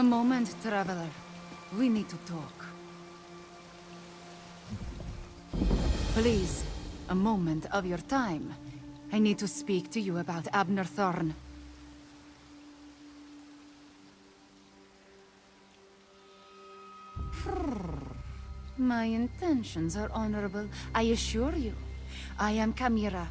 A moment, traveler. We need to talk. Please, a moment of your time. I need to speak to you about Abner Thorn. My intentions are honorable, I assure you. I am Kamira,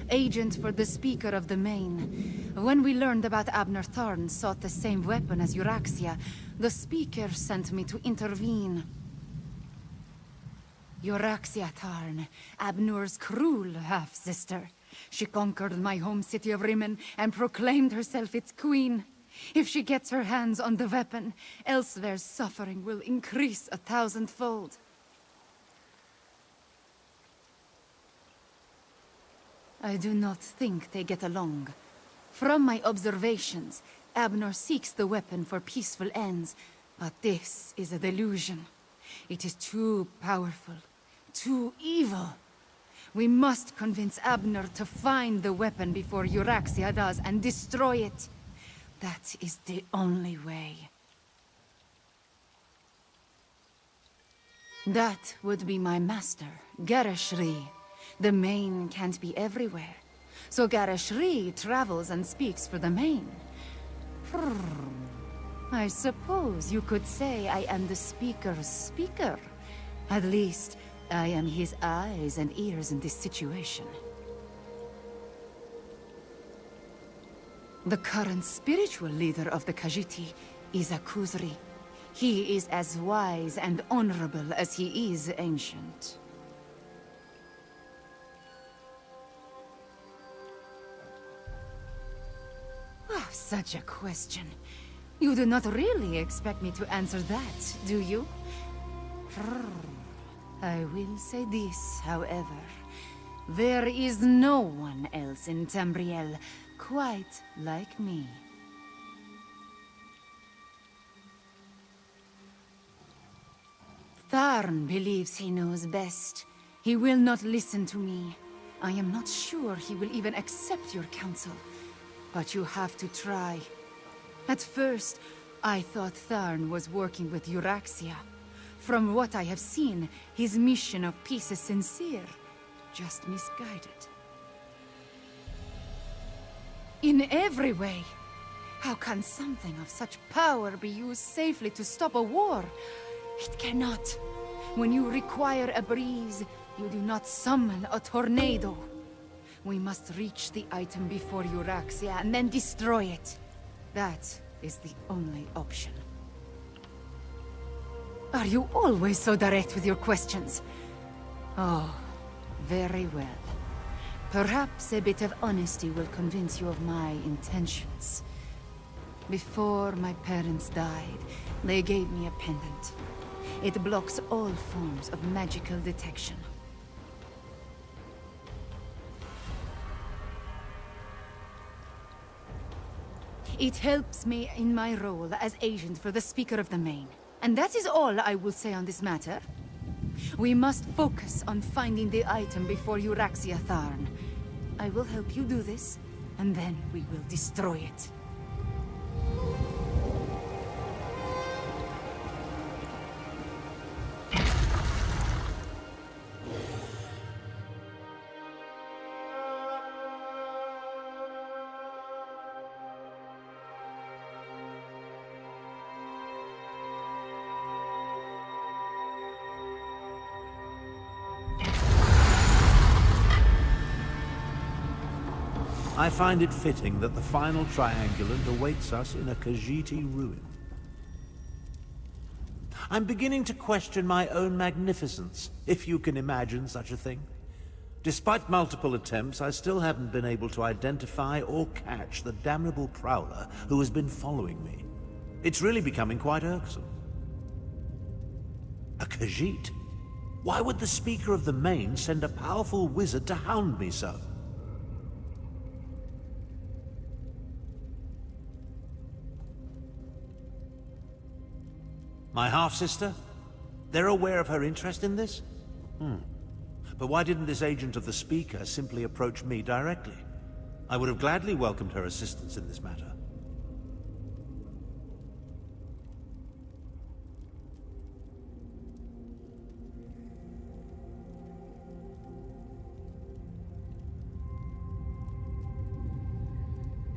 agent for the Speaker of the Main. When we learned about Abner Thorn sought the same weapon as Euraxia, the Speaker sent me to intervene. Euraxia Thorn, Abner's cruel half-sister. She conquered my home city of Rimmen and proclaimed herself its queen. If she gets her hands on the weapon, Elsweyr's suffering will increase 1,000-fold. I do not think they get along. From my observations, Abner seeks the weapon for peaceful ends, but this is a delusion. It is too powerful, too evil. We must convince Abner to find the weapon before Euraxia does and destroy it. That is the only way. That would be my master, Garashri. The Main can't be everywhere. So Garashri travels and speaks for the Main. I suppose you could say I am the Speaker's speaker. At least, I am his eyes and ears in this situation. The current spiritual leader of the Khajiit is a Khuzri. He is as wise and honorable as he is ancient. Oh, such a question. You do not really expect me to answer that, do you? I will say this, however. There is no one else in Tamriel quite like me. Tharn believes he knows best. He will not listen to me. I am not sure he will even accept your counsel. But you have to try. At first, I thought Tharn was working with Euraxia. From what I have seen, his mission of peace is sincere, just misguided. In every way. How can something of such power be used safely to stop a war? It cannot. When you require a breeze, you do not summon a tornado. We must reach the item before Euraxia and then destroy it. That is the only option. Are you always so direct with your questions? Oh, very well. Perhaps a bit of honesty will convince you of my intentions. Before my parents died, they gave me a pendant. It blocks all forms of magical detection. It helps me in my role as agent for the Speaker of the Main. And that is all I will say on this matter. We must focus on finding the item before Euraxia Tharn. I will help you do this, and then we will destroy it. I find it fitting that the final triangulant awaits us in a Khajiit ruin. I'm beginning to question my own magnificence, if you can imagine such a thing. Despite multiple attempts, I still haven't been able to identify or catch the damnable prowler who has been following me. It's really becoming quite irksome. A Khajiit? Why would the Speaker of the Main send a powerful wizard to hound me so? My half-sister? They're aware of her interest in this? But why didn't this agent of the Speaker simply approach me directly? I would have gladly welcomed her assistance in this matter.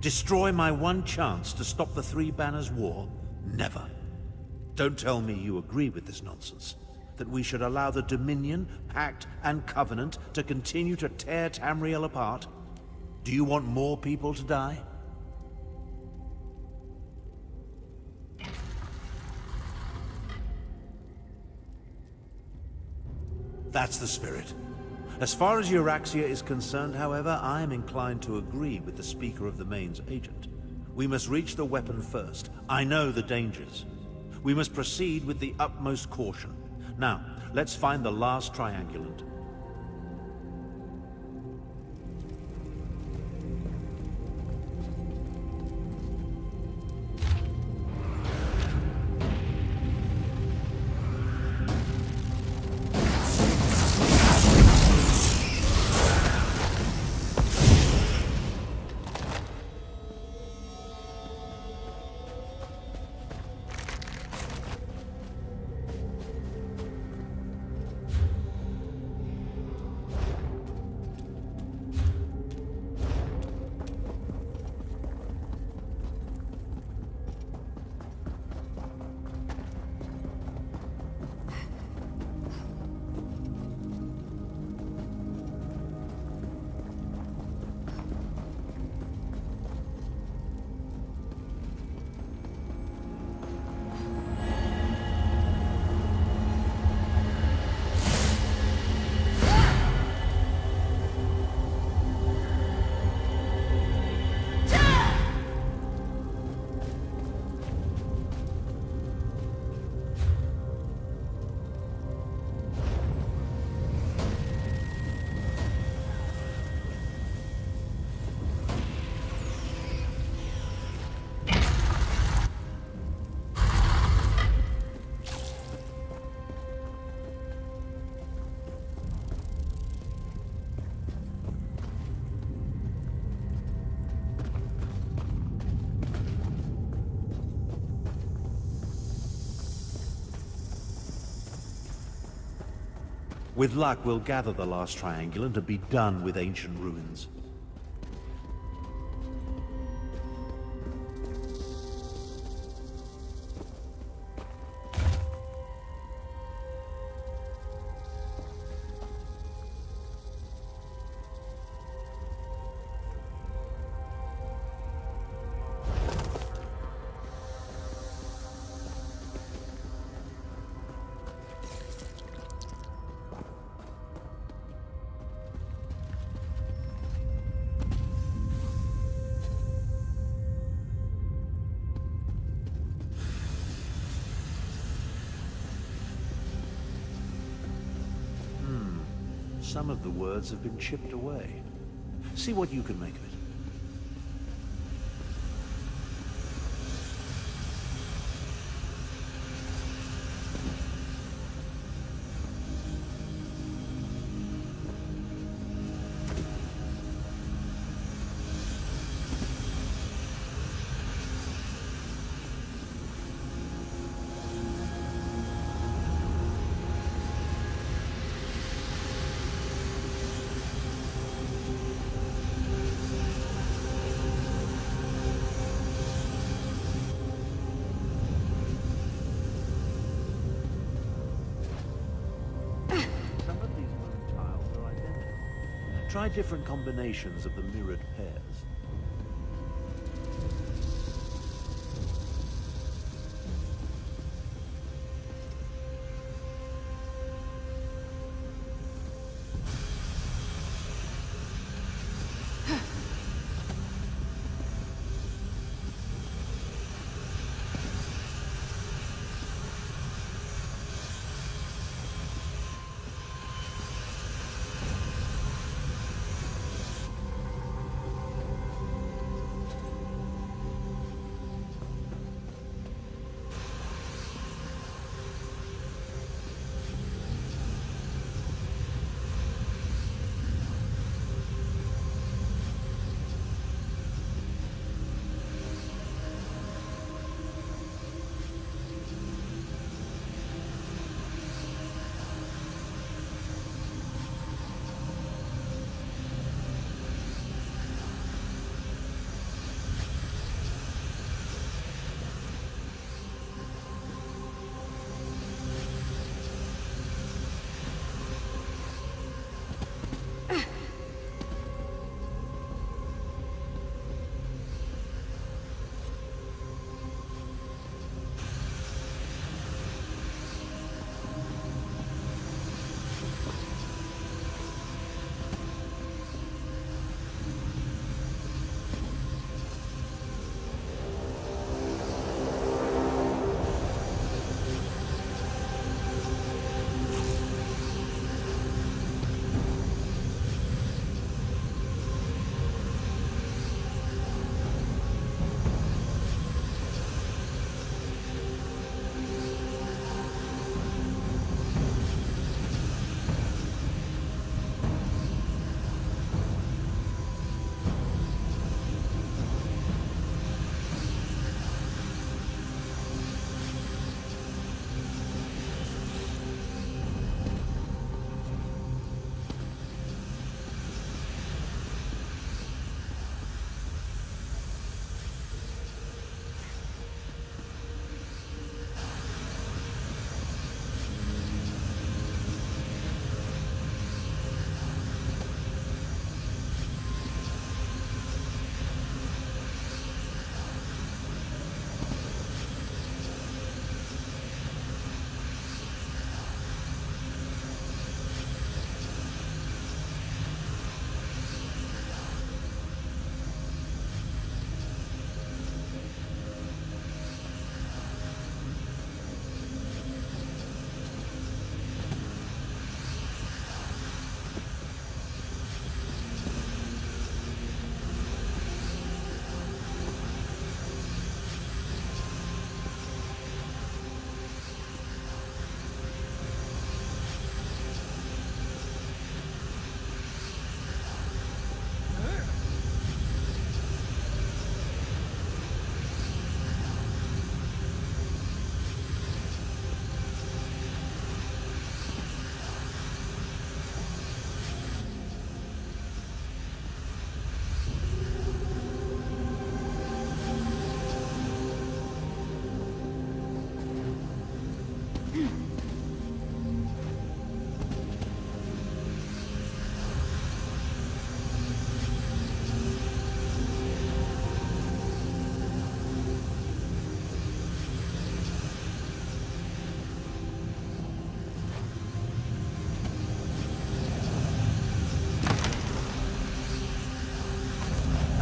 Destroy my one chance to stop the Three Banners War? Never. Don't tell me you agree with this nonsense. That we should allow the Dominion, Pact, and Covenant to continue to tear Tamriel apart? Do you want more people to die? That's the spirit. As far as Euraxia is concerned, however, I am inclined to agree with the Speaker of the Main's agent. We must reach the weapon first. I know the dangers. We must proceed with the utmost caution. Now, let's find the last triangulant. With luck, we'll gather the last triangulant and be done with ancient ruins. Some of the words have been chipped away. See what you can make of it. Try different combinations of the mirrored pairs.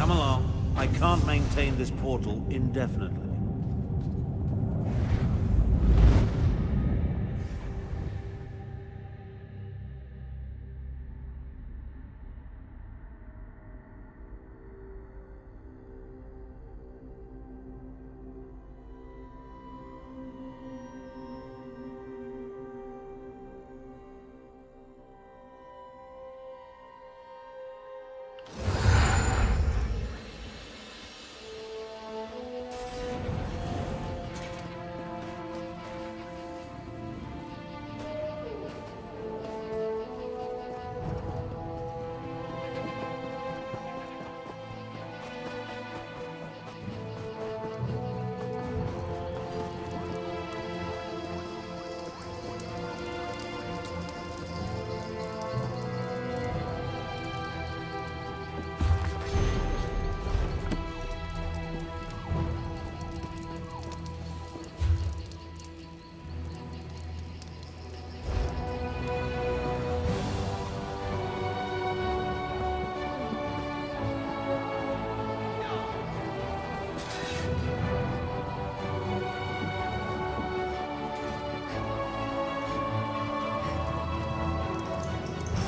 Come along. I can't maintain this portal indefinitely.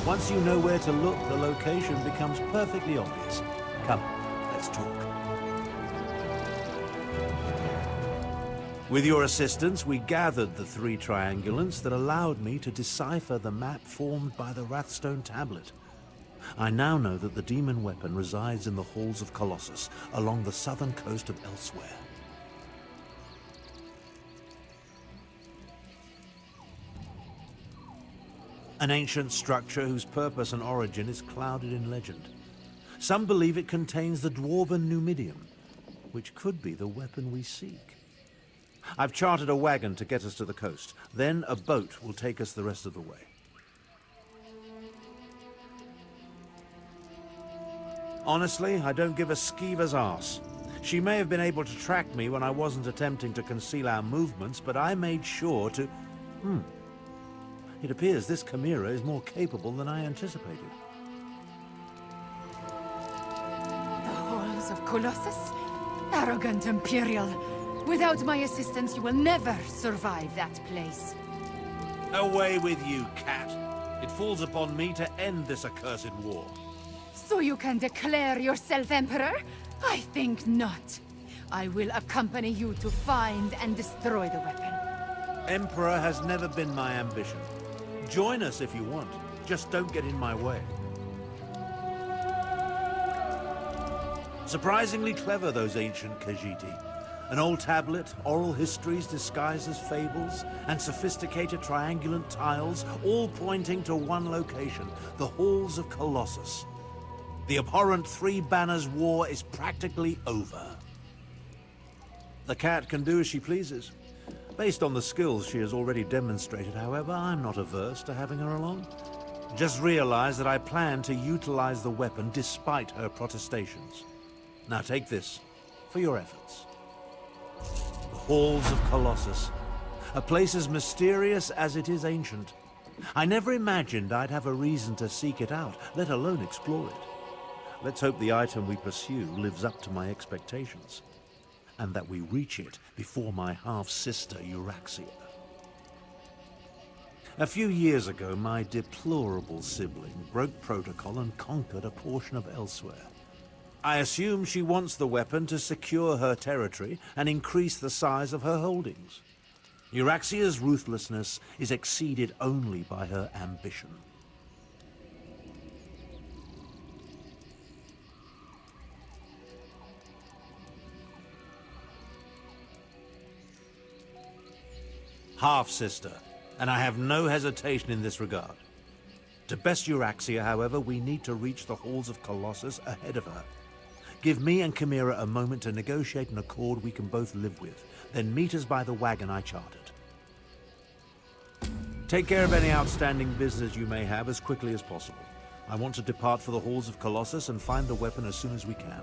Once you know where to look, the location becomes perfectly obvious. Come, let's talk. With your assistance, we gathered the 3 triangulants that allowed me to decipher the map formed by the Wrathstone tablet. I now know that the demon weapon resides in the halls of Colossus, along the southern coast of Elsweyr. An ancient structure whose purpose and origin is clouded in legend. Some believe it contains the dwarven Numidium, which could be the weapon we seek. I've chartered a wagon to get us to the coast. Then a boat will take us the rest of the way. Honestly, I don't give a skeever's arse. She may have been able to track me when I wasn't attempting to conceal our movements, but I made sure to... It appears this chimera is more capable than I anticipated. The halls of Colossus? Arrogant Imperial. Without my assistance, you will never survive that place. Away with you, cat. It falls upon me to end this accursed war. So you can declare yourself Emperor? I think not. I will accompany you to find and destroy the weapon. Emperor has never been my ambition. Join us if you want. Just don't get in my way. Surprisingly clever, those ancient Khajiit. An old tablet, oral histories disguised as fables, and sophisticated triangulant tiles, all pointing to one location, the halls of Colossus. The abhorrent 3 Banners War is practically over. The cat can do as she pleases. Based on the skills she has already demonstrated, however, I'm not averse to having her along. Just realize that I plan to utilize the weapon despite her protestations. Now take this for your efforts. The Halls of Colossus. A place as mysterious as it is ancient. I never imagined I'd have a reason to seek it out, let alone explore it. Let's hope the item we pursue lives up to my expectations, and that we reach it before my half-sister Euraxia. A few years ago, my deplorable sibling broke protocol and conquered a portion of Elsweyr. I assume she wants the weapon to secure her territory and increase the size of her holdings. Euraxia's ruthlessness is exceeded only by her ambition. Half-sister, and I have no hesitation in this regard. To best Euraxia, however, we need to reach the halls of Colossus ahead of her. Give me and Chimera a moment to negotiate an accord we can both live with, then meet us by the wagon I chartered. Take care of any outstanding business you may have as quickly as possible. I want to depart for the halls of Colossus and find the weapon as soon as we can.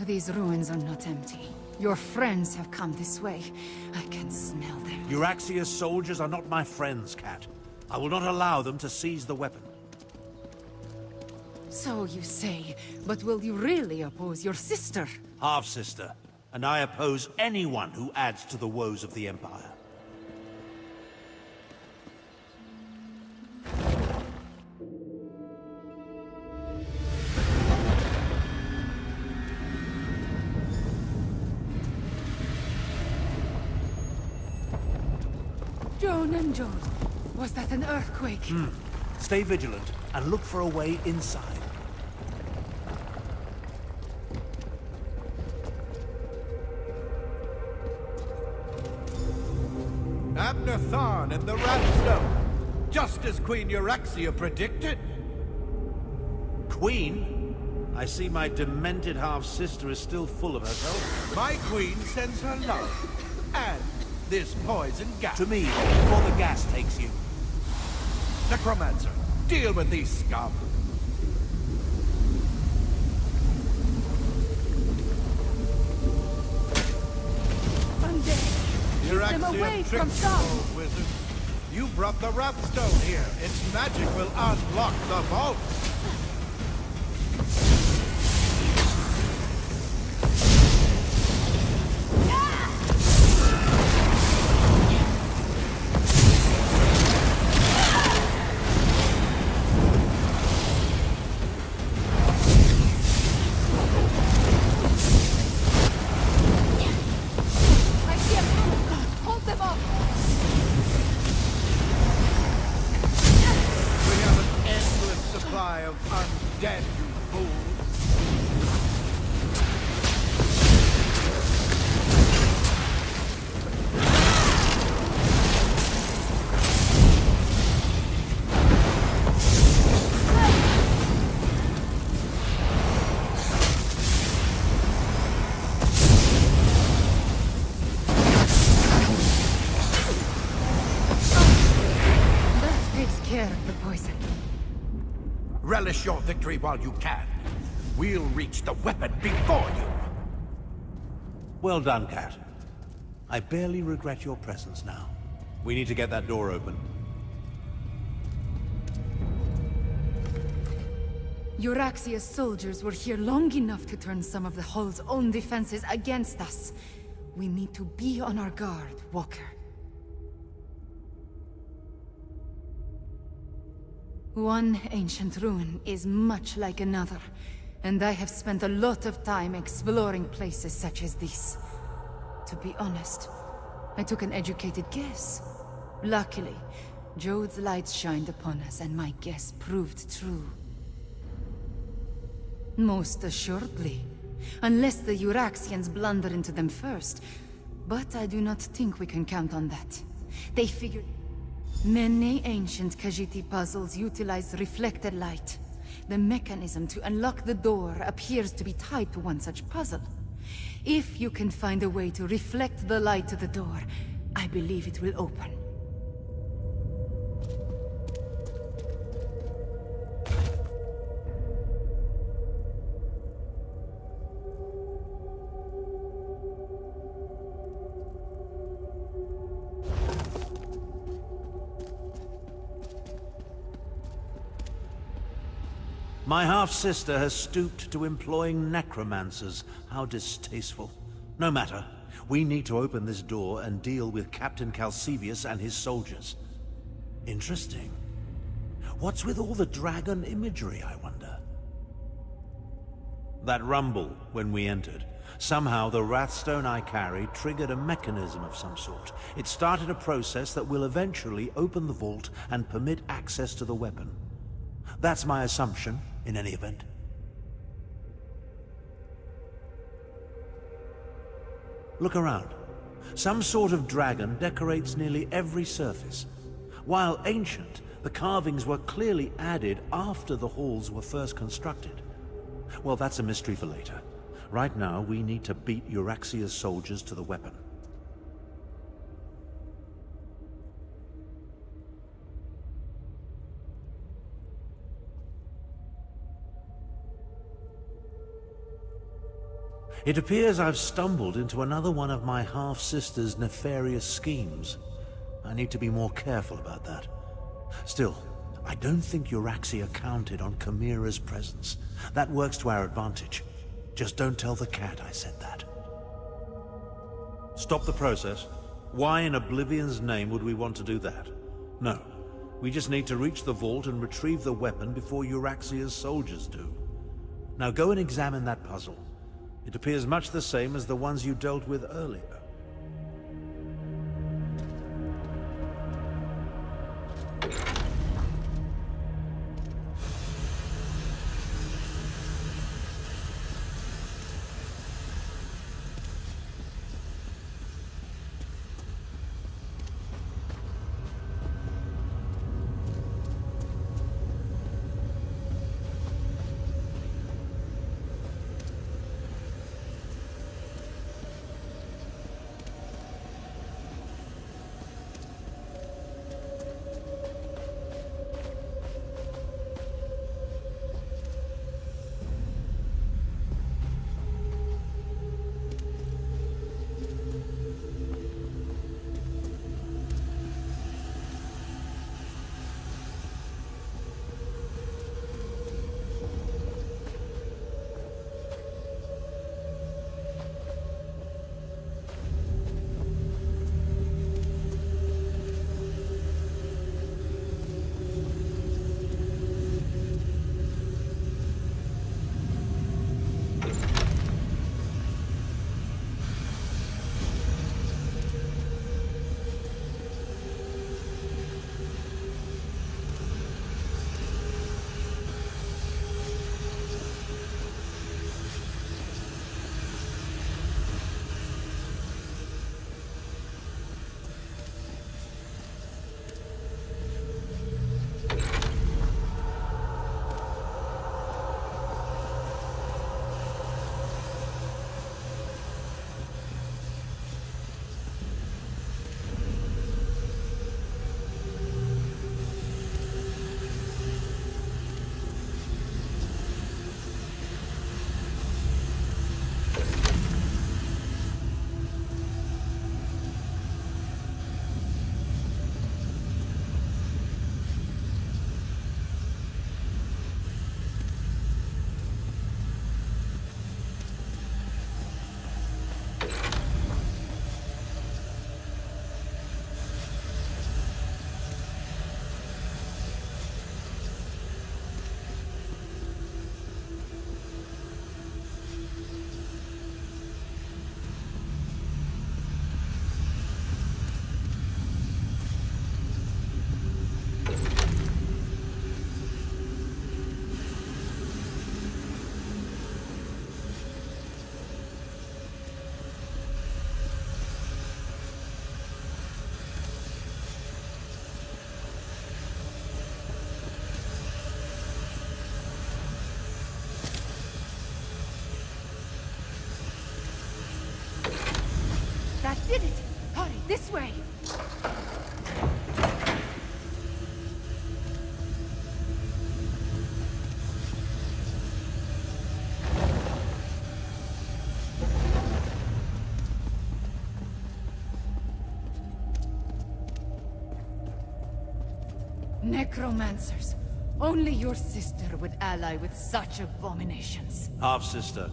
these ruins are not empty. Your friends have come this way. I can smell them. Euraxia's soldiers are not my friends, Cat. I will not allow them to seize the weapon. So you say, but will you really oppose your sister? Half-sister, and I oppose anyone who adds to the woes of the Empire. Joan and Joel, was that an earthquake? Stay vigilant and look for a way inside. Abner Tharn and the Ratstone, just as Queen Euraxia predicted. Queen? I see my demented half-sister is still full of herself. My queen sends her love, and this poison gas. To me, before the gas takes you. Necromancer, deal with these scum. Undead! Keep them away from Thar! Old wizard. You brought the Ratstone here. Its magic will unlock the vault. I see a move! Hold them off! We have an endless supply of undead, you fools. That takes care of the poison. Relish your victory while you can. We'll reach the weapon before you. Well done, Cat. I barely regret your presence now. We need to get that door open. Euraxia's soldiers were here long enough to turn some of the Hull's own defenses against us. We need to be on our guard, Walker. One ancient ruin is much like another, and I have spent a lot of time exploring places such as this. To be honest, I took an educated guess. Luckily, Jode's light shined upon us, and my guess proved true. Most assuredly. Unless the Euraxians blunder into them first. But I do not think we can count on that. They figured... Many ancient Khajiit puzzles utilize reflected light. The mechanism to unlock the door appears to be tied to one such puzzle. If you can find a way to reflect the light to the door, I believe it will open. My half-sister has stooped to employing necromancers. How distasteful. No matter. We need to open this door and deal with Captain Calcivius and his soldiers. Interesting. What's with all the dragon imagery, I wonder? That rumble when we entered. Somehow the Wrathstone I carried triggered a mechanism of some sort. It started a process that will eventually open the vault and permit access to the weapon. That's my assumption, in any event. Look around. Some sort of dragon decorates nearly every surface. While ancient, the carvings were clearly added after the halls were first constructed. Well, that's a mystery for later. Right now, we need to beat Euraxia's soldiers to the weapon. It appears I've stumbled into another one of my half-sister's nefarious schemes. I need to be more careful about that. Still, I don't think Euraxia counted on Chimera's presence. That works to our advantage. Just don't tell the cat I said that. Stop the process. Why in Oblivion's name would we want to do that? No. We just need to reach the vault and retrieve the weapon before Euraxia's soldiers do. Now go and examine that puzzle. It appears much the same as the ones you dealt with earlier. That did it! Hurry, this way! Necromancers. Only your sister would ally with such abominations. Half-sister.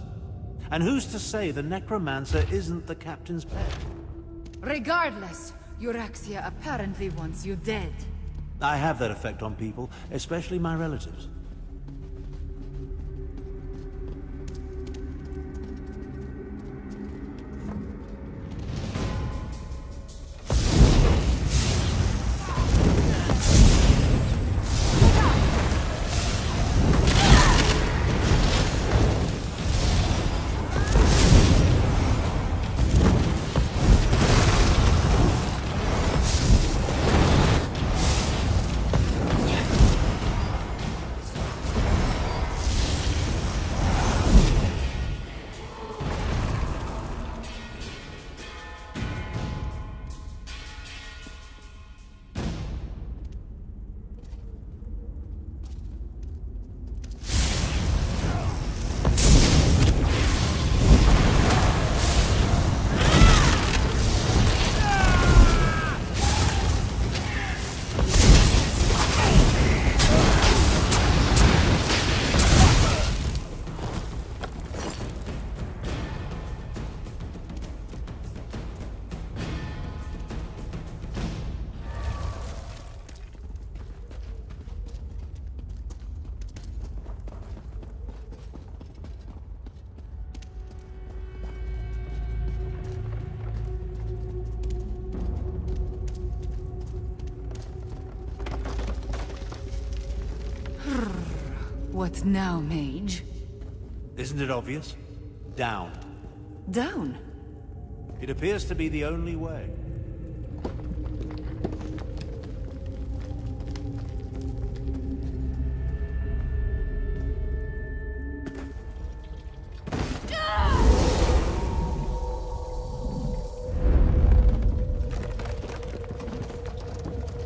And who's to say the Necromancer isn't the captain's pet? Regardless, Euraxia apparently wants you dead. I have that effect on people, especially my relatives. What now, mage? Isn't it obvious? Down. Down? It appears to be the only way.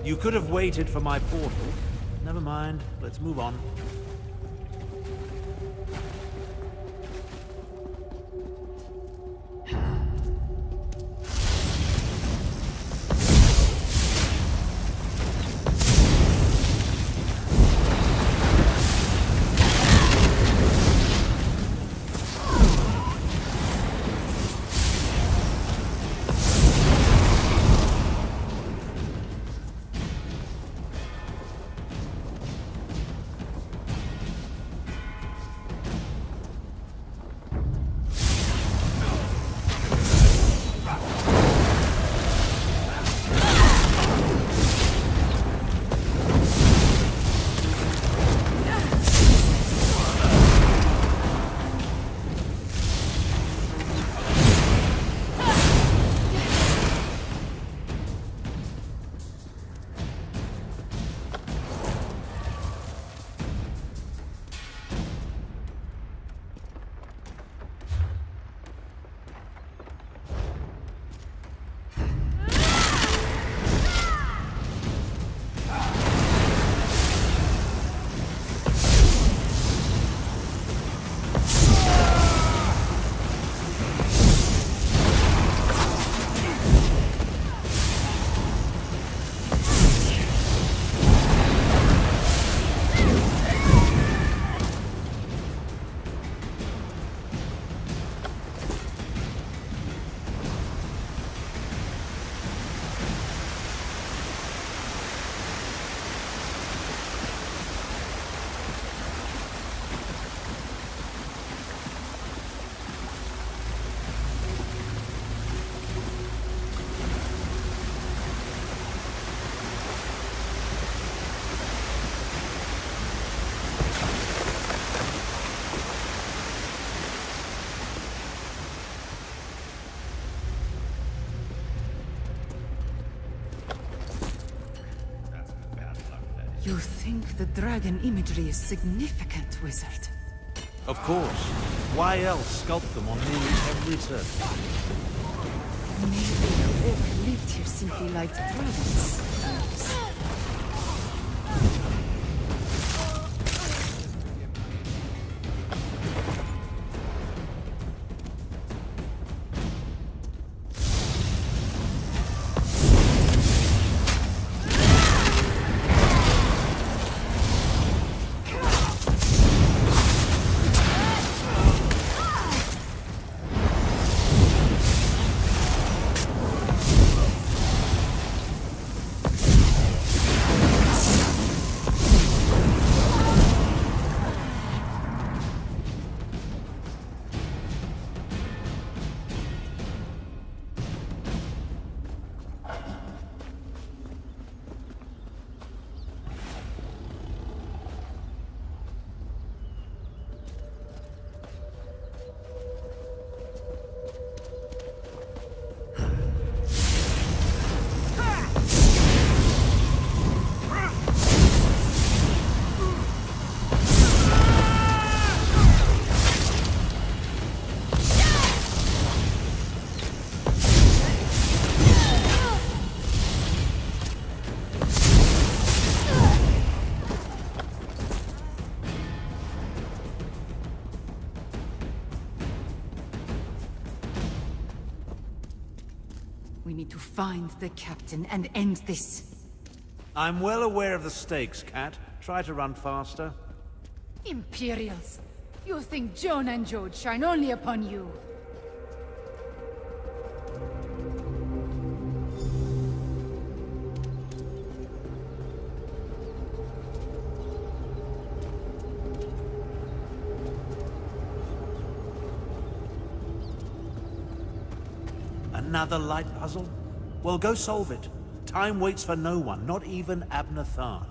You could have waited for my portal. Never mind, let's move on. You think the dragon imagery is significant, wizard? Of course. Why else sculpt them on nearly every surface? Maybe whoever lived here simply liked dragons. We need to find the captain and end this. I'm well aware of the stakes, Cat. Try to run faster. Imperials! You think Joan and Jode shine only upon you? Another light puzzle? Well, go solve it. Time waits for no one, not even Abnathan.